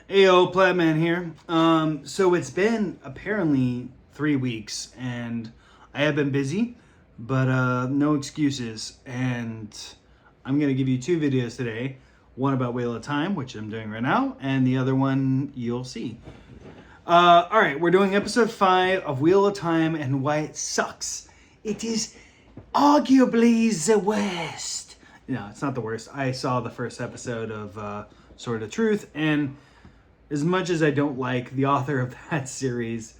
Ayo, Platman here. So it's been apparently 3 weeks, and I have been busy, but no excuses. And I'm gonna give you 2 videos today. One about Wheel of Time, which I'm doing right now, and the other one you'll see. All right, we're doing episode 5 of Wheel of Time and why it sucks. It is arguably the worst. No, it's not the worst. I saw the first episode of Sword of Truth, and as much as I don't like the author of that series,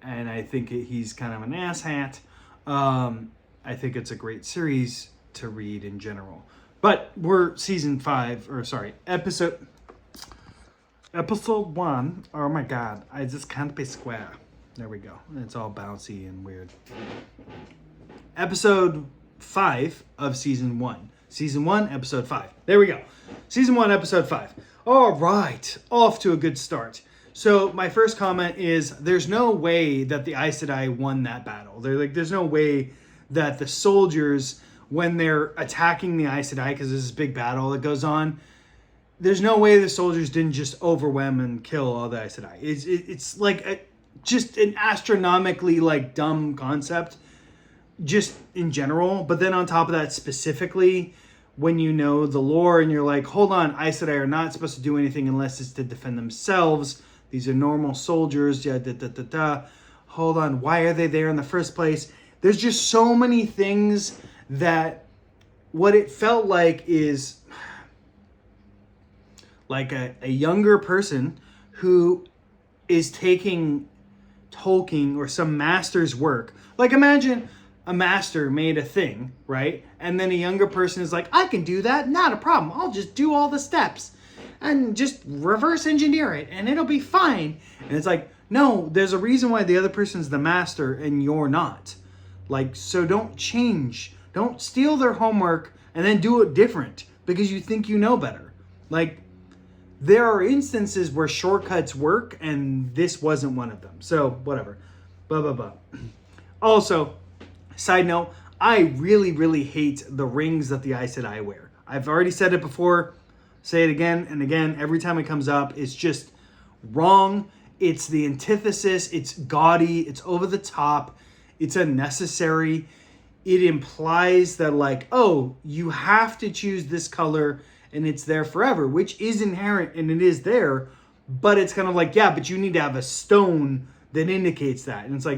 and I think he's kind of an asshat, I think it's a great series to read in general. But we're episode 1. Oh my god, I just can't be square. There we go. It's all bouncy and weird. Episode 5 of season 1. Season 1, episode 5. There we go. Season 1, episode 5. All right, off to a good start. So my first comment is there's no way that the Aes Sedai won that battle. There's no way that the soldiers, when they're attacking the Aes Sedai, because there's this big battle that goes on, there's no way the soldiers didn't just overwhelm and kill all the Aes Sedai. It's like just an astronomically dumb concept, just in general. But then on top of that, specifically, when you know the lore and you're like, hold on, Aes Sedai are not supposed to do anything unless it's to defend themselves. These are normal soldiers. Hold on, why are they there in the first place? There's just so many things that what it felt like is like a younger person who is taking Tolkien or some master's work. Like, imagine a master made a thing, right? And then a younger person is like, I can do that, not a problem. I'll just do all the steps and just reverse engineer it and it'll be fine. And it's like, no, there's a reason why the other person's the master and you're not. So don't change. Don't steal their homework and then do it different because you think you know better. There are instances where shortcuts work and this wasn't one of them. So whatever. Blah, blah, blah. Also, side note, I really, really hate the rings that the Aes Sedai wear. I've already said it before, say it again and again. Every time it comes up, it's just wrong. It's the antithesis. It's gaudy. It's over the top. It's unnecessary. It implies that oh, you have to choose this color and it's there forever, which is inherent and it is there. But it's kind of yeah, but you need to have a stone that indicates that. And it's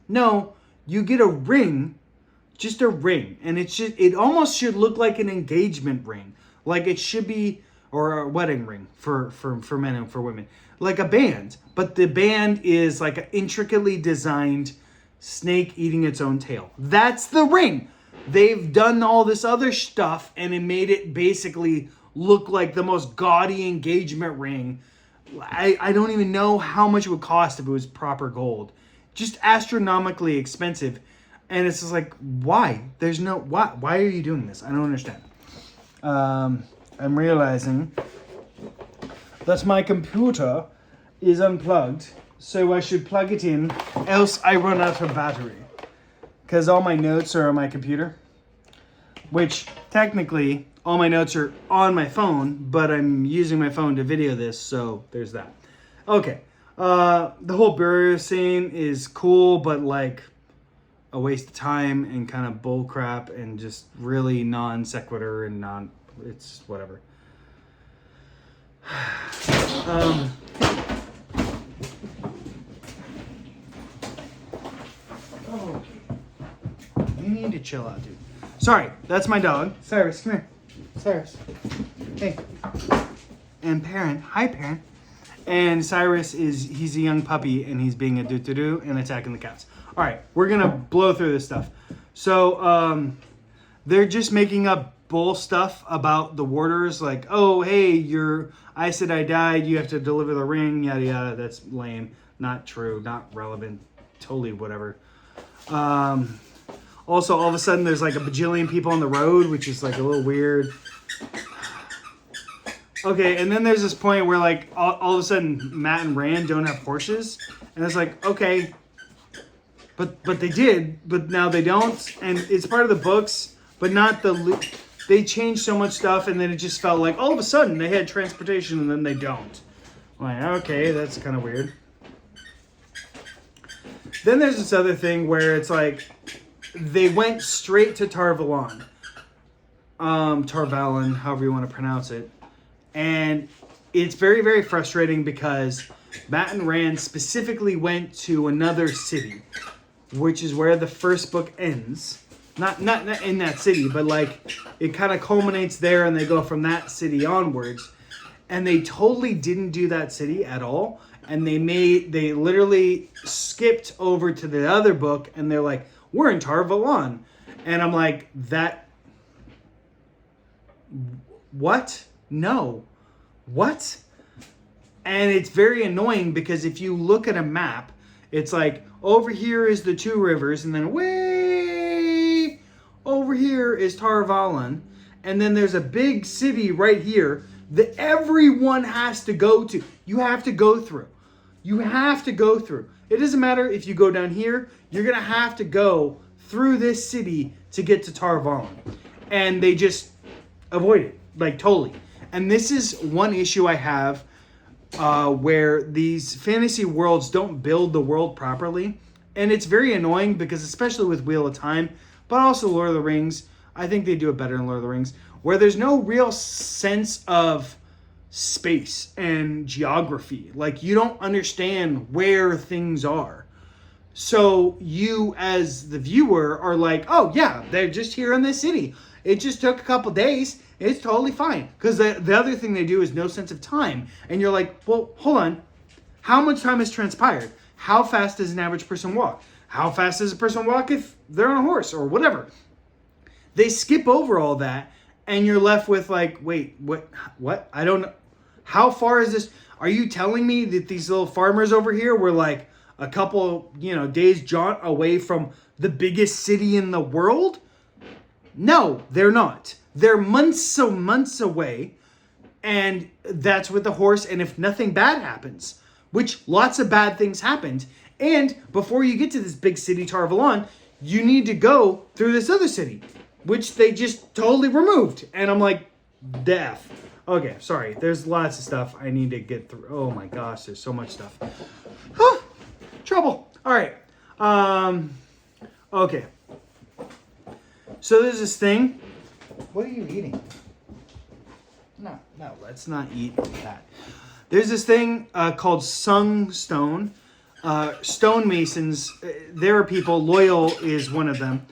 no, you get a ring, just a ring, and it almost should look like an engagement ring, it should be, or a wedding ring for men and for women, like a band, but the band is like an intricately designed snake eating its own tail. That's the ring. They've done all this other stuff, and it made it basically look like the most gaudy engagement ring. I don't even know how much it would cost if it was proper gold. Just astronomically expensive. And it's just why? There's no, why are you doing this? I don't understand. I'm realizing that my computer is unplugged, so I should plug it in, else I run out of battery. Because all my notes are on my computer, which technically all my notes are on my phone, but I'm using my phone to video this, so there's that. Okay. The whole burial scene is cool, but a waste of time and kind of bull crap and just really non sequitur and it's whatever. You need to chill out, dude. Sorry, that's my dog. Cyrus, come here. Cyrus. Hey. And Perrin. Hi, Perrin. And Cyrus he's a young puppy and he's being a doo-doo-doo and attacking the cats. All right, we're going to blow through this stuff. So they're just making up bull stuff about the warders. Oh, hey, your Aes Sedai died. You have to deliver the ring, yada, yada. That's lame. Not true. Not relevant. Totally whatever. Also, all of a sudden, there's a bajillion people on the road, which is a little weird. Okay, and then there's this point where all of a sudden Matt and Rand don't have horses, and it's okay, but they did, but now they don't, and it's part of the books, but not they changed so much stuff, and then it just felt all of a sudden they had transportation and then they don't. I'm like, okay, that's kind of weird. Then there's this other thing where it's like they went straight to Tarvalon. Tarvalon, however you want to pronounce it. And it's very, very frustrating because Matt and Rand specifically went to another city, which is where the first book ends. Not in that city, but like it kind of culminates there and they go from that city onwards. And they totally didn't do that city at all. And they literally skipped over to the other book and they're like, we're in Tarvalon. And I'm like, what? No. What? And it's very annoying because if you look at a map, it's like, over here is the two rivers, and then way over here is Tarvalon, and then there's a big city right here that everyone has to go to. You have to go through. You have to go through. It doesn't matter if you go down here, you're going to have to go through this city to get to Tarvalon. And they just avoid it, like totally. And this is one issue I have where these fantasy worlds don't build the world properly. And it's very annoying because especially with Wheel of Time, but also Lord of the Rings, I think they do it better in Lord of the Rings, where there's no real sense of space and geography. Like you don't understand where things are. So you as the viewer are like, oh yeah, they're just here in this city. It just took a couple days. It's totally fine. Because the other thing they do is no sense of time. And you're like, well, hold on. How much time has transpired? How fast does an average person walk? How fast does a person walk if they're on a horse or whatever? They skip over all that and you're left with like, wait, what? I don't know. How far is this? Are you telling me that these little farmers over here were like a couple, days jaunt away from the biggest city in the world? No, they're not. They're months away, and that's with the horse, and if nothing bad happens, which lots of bad things happened, and before you get to this big city, Tarvalon, you need to go through this other city, which they just totally removed. And I'm like, death. Okay, sorry. There's lots of stuff I need to get through. Oh my gosh, there's so much stuff. Trouble. All right. Okay. So there's this thing. What are you eating? No, let's not eat that. There's this thing called sung stone. Stonemasons, there are people, Loyal is one of them.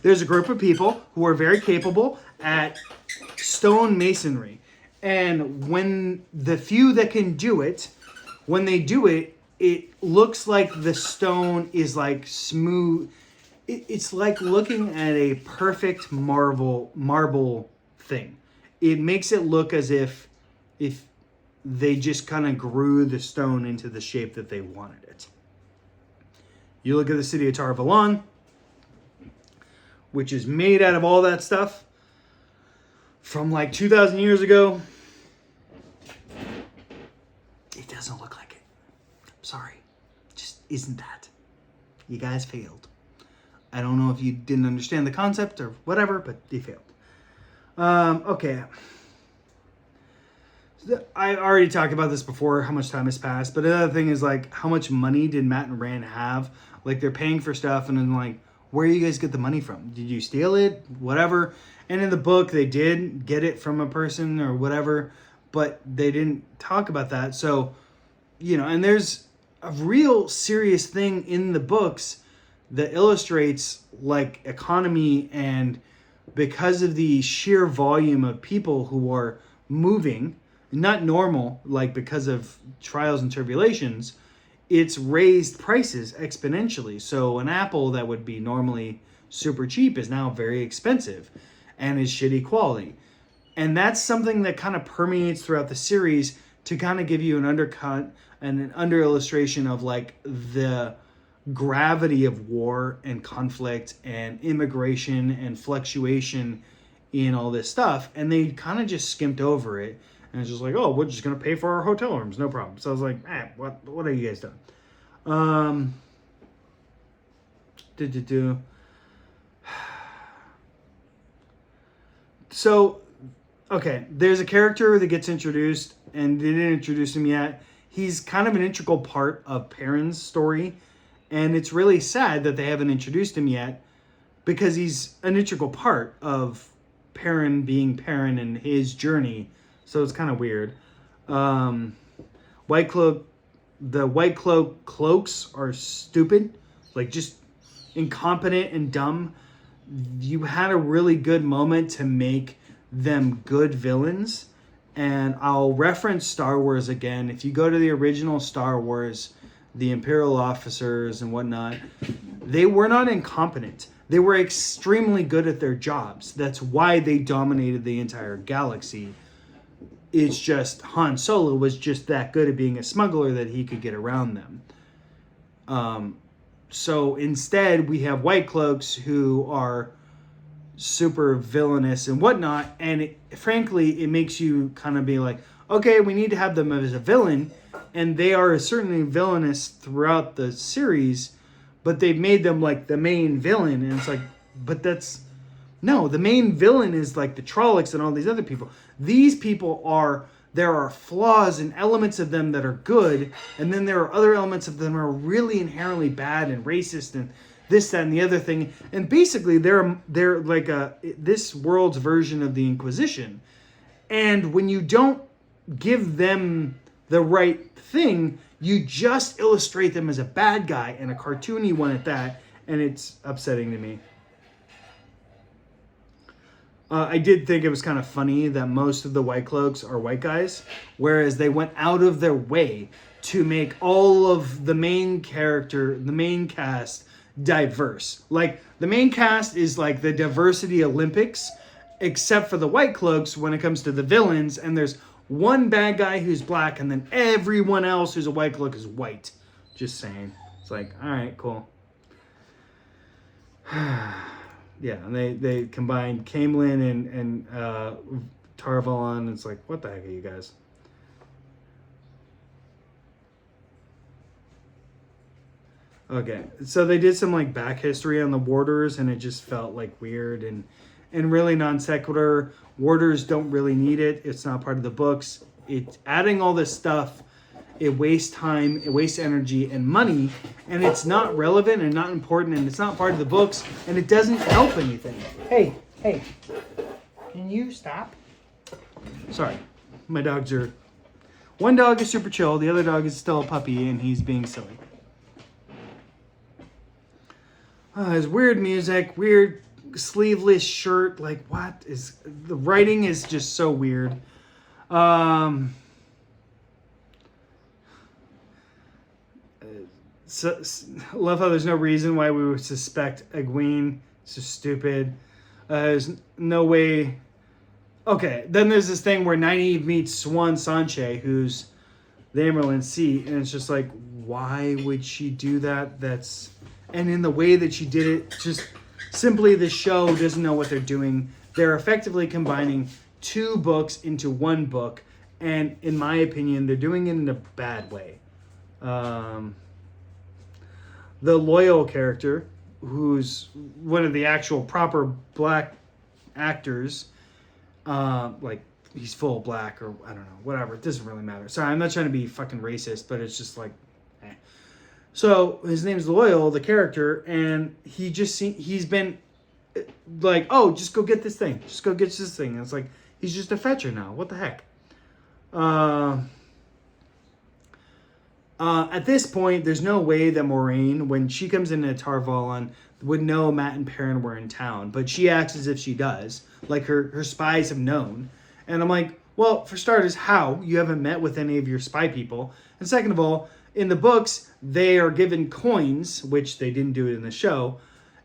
There's a group of people who are very capable at stonemasonry. And when the few that can do it, when they do it, it looks like the stone is like smooth. It's like looking at a perfect marble thing. It makes it look as if they just kind of grew the stone into the shape that they wanted it. You look at the city of Tarvalon, which is made out of all that stuff from like 2,000 years ago. It doesn't look like it. I'm sorry. It just isn't that. You guys failed. I don't know if you didn't understand the concept or whatever, but you failed. Okay. I already talked about this before, how much time has passed. But another thing is, like, how much money did Matt and Rand have? Like, they're paying for stuff, and then, like, where do you guys get the money from? Did you steal it? Whatever. And in the book, they did get it from a person or whatever, but they didn't talk about that. So, and there's a real serious thing in the books that illustrates, like, economy, and because of the sheer volume of people who are moving, not normal, like because of trials and tribulations, it's raised prices exponentially. So an apple that would be normally super cheap is now very expensive and is shitty quality. And that's something that kind of permeates throughout the series to kind of give you an undercut and an under illustration of like the gravity of war and conflict and immigration and fluctuation in all this stuff. And they kind of just skimped over it. And it's just like, oh, we're just going to pay for our hotel rooms. No problem. So I was like, what are you guys doing? So, okay, there's a character that gets introduced and they didn't introduce him yet. He's kind of an integral part of Perrin's story, and it's really sad that they haven't introduced him yet because he's an integral part of Perrin being Perrin and his journey. So it's kind of weird. White Cloak, the White Cloak cloaks are stupid, like just incompetent and dumb. You had a really good moment to make them good villains. And I'll reference Star Wars again. If you go to the original Star Wars, the Imperial officers and whatnot, they were not incompetent. They were extremely good at their jobs. That's why they dominated the entire galaxy. It's just Han Solo was just that good at being a smuggler that he could get around them. So instead, we have White Cloaks who are super villainous and whatnot, and frankly, it makes you kind of be like, okay, we need to have them as a villain, and they are certainly villainous throughout the series, but they've made them like the main villain, and it's like, but that's, no, the main villain is like the Trollocs and all these other people. These people are, there are flaws and elements of them that are good, and then there are other elements of them that are really inherently bad and racist and this, that, and the other thing. And basically, they're like this world's version of the Inquisition. And when you don't give them the right thing, you just illustrate them as a bad guy, and a cartoony one at that, and it's upsetting to me. I did think it was kind of funny that most of the White Cloaks are white guys, whereas they went out of their way to make all of the main cast diverse. Like, the main cast is like the diversity Olympics, except for the White Cloaks when it comes to the villains, and there's one bad guy who's black, and then everyone else who's a White Cloak is white. Just saying. It's like, all right, cool. Yeah, and they combined Camelin and Tarvalon. It's like, what the heck are you guys? Okay, so they did some like back history on the Warders, and it just felt like weird and really non sequitur. Warders don't really need it. It's not part of the books. It's adding all this stuff. It wastes time, it wastes energy and money, and it's not relevant and not important, and it's not part of the books, and it doesn't help anything. Hey, can you stop? Sorry, my dogs are... One dog is super chill, the other dog is still a puppy, and he's being silly. There's weird music, weird sleeveless shirt, like what is... The writing is just so weird. So, love how there's no reason why we would suspect Egwene. It's just stupid. There's no way. Okay, then there's this thing where Nynaeve meets Swan Sanche, who's the Emerald Sea, and it's just like, why would she do that? And in the way that she did it, just simply the show doesn't know what they're doing. They're effectively combining two books into one book, and in my opinion, they're doing it in a bad way. The Loyal character, who's one of the actual proper black actors, like he's full black or I don't know, whatever. It doesn't really matter. Sorry, I'm not trying to be fucking racist, but it's just like, eh. So his name's Loyal, the character, and he's been like, oh, just go get this thing. Just go get this thing. And it's like, he's just a fetcher now. What the heck? At this point, there's no way that Moraine, when she comes into Tarvalon, would know Matt and Perrin were in town. But she acts as if she does. Like her spies have known. And I'm like, well, for starters, how? You haven't met with any of your spy people. And second of all, in the books, they are given coins, which they didn't do it in the show.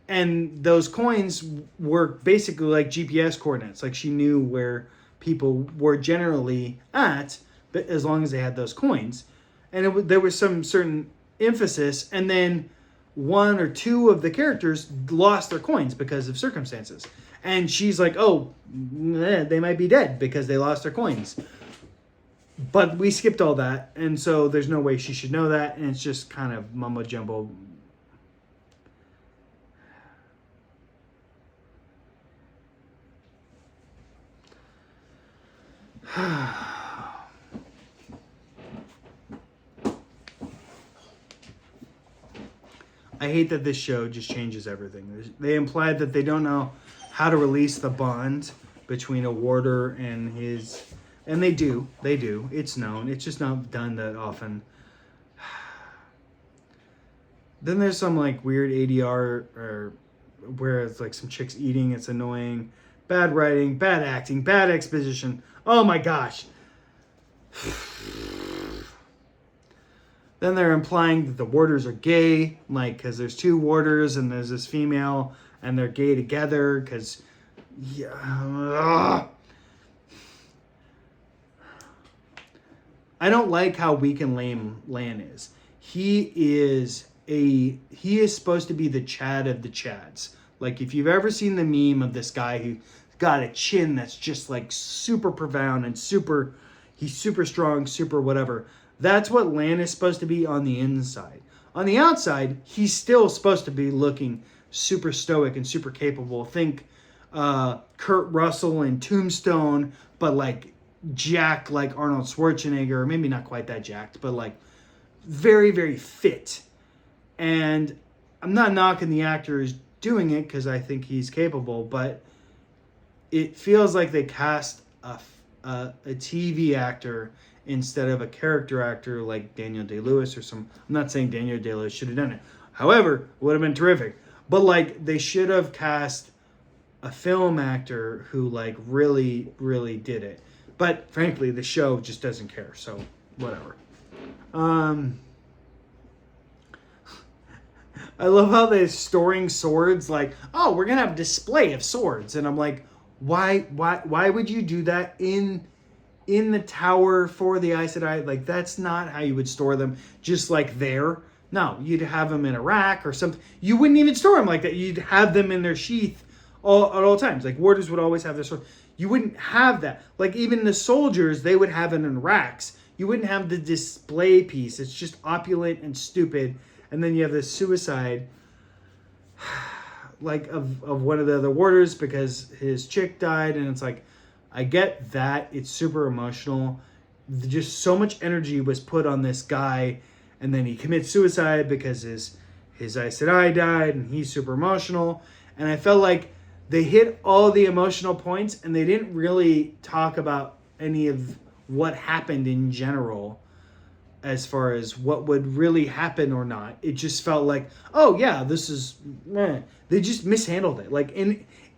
And those coins were basically like GPS coordinates. Like she knew where people were generally at, but as long as they had those coins. And there was some certain emphasis, and then one or two of the characters lost their coins because of circumstances. And she's like, oh, they might be dead because they lost their coins. But we skipped all that, and so there's no way she should know that, and it's just kind of mumbo jumbo. I hate that this show just changes everything. They implied that they don't know how to release the bond between a warder and his... And they do. They do. It's known. It's just not done that often. Then there's some like weird ADR or where it's like some chicks eating. It's annoying. Bad writing, bad acting, bad exposition. Oh my gosh. Then they're implying that the warders are gay, like, because there's two warders and there's this female and they're gay together because, yeah. I don't like how weak and lame Lan is. He is supposed to be the Chad of the Chads. Like, if you've ever seen the meme of this guy who got a chin that's just like super profound and he's super strong, super whatever. That's what Lan is supposed to be on the inside. On the outside, he's still supposed to be looking super stoic and super capable. Think Kurt Russell in Tombstone, but like jacked like Arnold Schwarzenegger, or maybe not quite that jacked, but like very, very fit. And I'm not knocking the actor who's doing it because I think he's capable, but it feels like they cast a TV actor instead of a character actor like Daniel Day-Lewis or some... I'm not saying Daniel Day-Lewis should have done it. However, it would have been terrific. But like they should have cast a film actor who like really, really did it. But frankly, the show just doesn't care. So whatever. I love how they're storing swords. Like, oh, we're gonna have a display of swords, and I'm like, why would you do that in the tower for the Aes Sedai? Like, that's not how you would store them. Just like there. No, you'd have them in a rack or something. You wouldn't even store them like that. You'd have them in their sheath at all times. Like, warders would always have their sword. You wouldn't have that. Like, even the soldiers, they would have it in racks. You wouldn't have the display piece. It's just opulent and stupid. And then you have this suicide, like, of one of the other warders because his chick died. And it's like, I get that. It's super emotional. Just so much energy was put on this guy. And then he commits suicide because his Aes Sedai died. And he's super emotional. And I felt like they hit all the emotional points. And they didn't really talk about any of what happened in general. As far as what would really happen or not. It just felt like, oh yeah, this is... They just mishandled it. Like,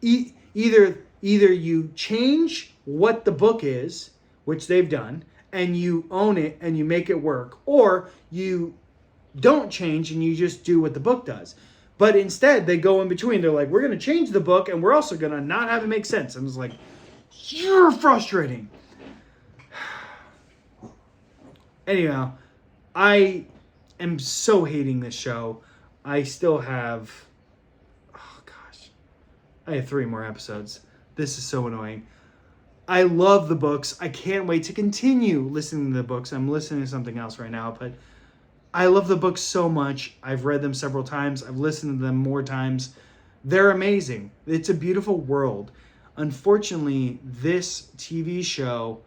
either you change what the book is, which they've done, and you own it and you make it work, or you don't change and you just do what the book does. But instead, they go in between. They're like, we're going to change the book and we're also going to not have it make sense. And it's like, you're frustrating. Anyhow, I am so hating this show. I still have... Oh, gosh. I have 3 more episodes. This is so annoying. I love the books. I can't wait to continue listening to the books. I'm listening to something else right now, but I love the books so much. I've read them several times. I've listened to them more times. They're amazing. It's a beautiful world. Unfortunately, this TV show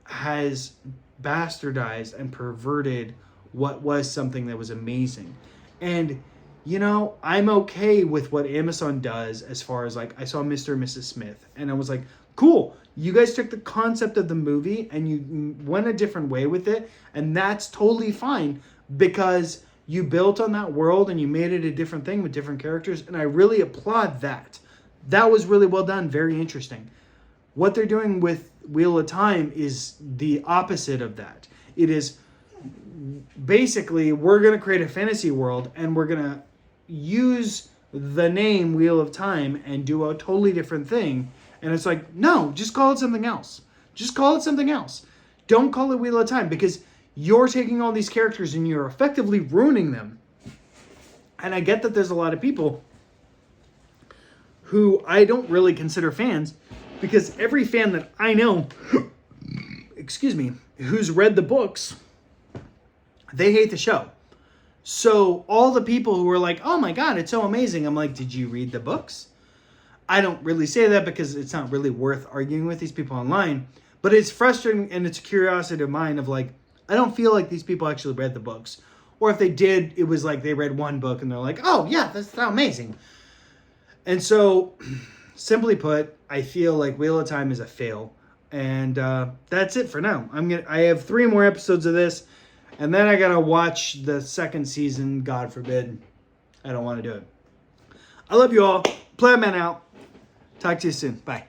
has bastardized and perverted what was something that was amazing. And, you know, I'm okay with what Amazon does as far as, like, I saw Mr. and Mrs. Smith, and I was like, cool, you guys took the concept of the movie and you went a different way with it, and that's totally fine because you built on that world and you made it a different thing with different characters, and I really applaud that. That was really well done, very interesting. What they're doing with Wheel of Time is the opposite of that. It is basically, we're going to create a fantasy world and we're going to use the name Wheel of Time and do a totally different thing. And it's like, no, just call it something else. Just call it something else. Don't call it Wheel of Time because you're taking all these characters and you're effectively ruining them. And I get that there's a lot of people who I don't really consider fans because every fan that I know, excuse me, who's read the books, they hate the show. So all the people who are like, oh my God, it's so amazing. I'm like, did you read the books? I don't really say that because it's not really worth arguing with these people online. But it's frustrating and it's a curiosity of mine of like, I don't feel like these people actually read the books. Or if they did, it was like they read one book and they're like, oh yeah, that's amazing. And so, simply put, I feel like Wheel of Time is a fail. And that's it for now. I have 3 more episodes of this, and then I gotta watch the 2nd season. God forbid, I don't want to do it. I love you all. Plan Man out. Talk to you soon. Bye.